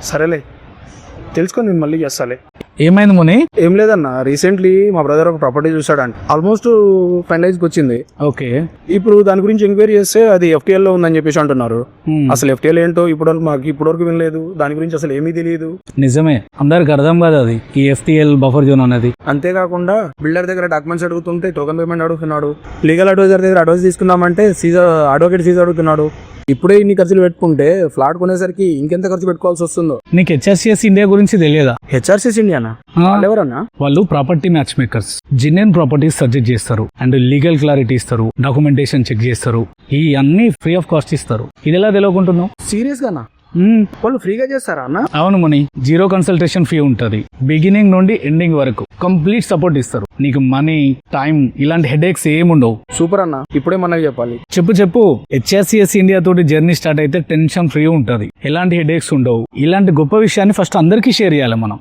సరేలే తెలుసుకొని నేను మళ్ళీ చేస్తాలే. ఏమైంది ముని? ఏం లేదన్న, రీసెంట్లీ మా బ్రదర్ ఒక ప్రాపర్టీ చూసాడంట, ఆల్మోస్ట్ ఫైనలైజ్కి వచ్చింది. ఓకే. ఇప్పుడు దాని గురించి ఎంక్వైరీ చేస్తే అది FTL లో ఉందని చెప్పేసి అంటున్నారు. అసలు FTL ఏంటో ఇప్పటివరకు వినలేదు, దాని గురించి అసలు ఏమీ తెలియదు. నిజమే, అందరికి అర్థం కాదు అది ఈ FTL బఫర్ జోన్ అనేది. అంతేకాకుండా బిల్డర్ దగ్గర డాక్యుమెంట్స్ అడుగుతుంటే టోకన్ పేమెంట్ అడుగుతున్నాడు, లీగల్ అడ్వైజర్ దగ్గర అడ్వైస్ తీసుకుందామంటే అడ్వకేట్ ఫీజు అడుగుతున్నాడు. ఇప్పుడే ఇన్ని ఖర్చులు పెట్టుకుంటే ఫ్లాట్ కొనేసరికి ఇంకెంత ఖర్చు పెట్టుకోవాల్సి వస్తుందో. నీకు HRCS ఇండియా గురించి తెలియదా? HRCS ఇండియానా? ఎవరన్నా? వాళ్ళు ప్రాపర్టీ మ్యాచ్ మేకర్స్. జిన్నేన్ ప్రాపర్టీస్ సజెస్ట్ చేస్తారు అండ్ లీగల్ క్లారిటీ ఇస్తారు, డాక్యుమెంటేషన్ చెక్ చేస్తారు, ఈ అన్ని ఫ్రీ ఆఫ్ కాస్ట్ ఇస్తారు. ఇది ఎలా తెలియకుంటున్నావు? సీరియస్ గానా? వాళ్ళు ఫ్రీగా చేస్తారా అన్న? అవును ముని, 0 కన్సల్టేషన్ ఫీ ఉంటది. బిగినింగ్ నుండి ఎండింగ్ వరకు కంప్లీట్ సపోర్ట్ ఇస్తారు. నీకు మనీ, టైం ఇలాంటి హెడేక్స్ ఏముండవు. సూపర్ అన్న, ఇప్పుడే మనకి చెప్పాలి. చెప్పు. HRCS ఇండియా తోటి జర్నీ స్టార్ట్ అయితే టెన్షన్ ఫ్రీ ఉంటది, ఎలాంటి హెడేక్స్ ఉండవు. ఇలాంటి గొప్ప విషయాన్ని ఫస్ట్ అందరికీ షేర్ చేయాలి మనం.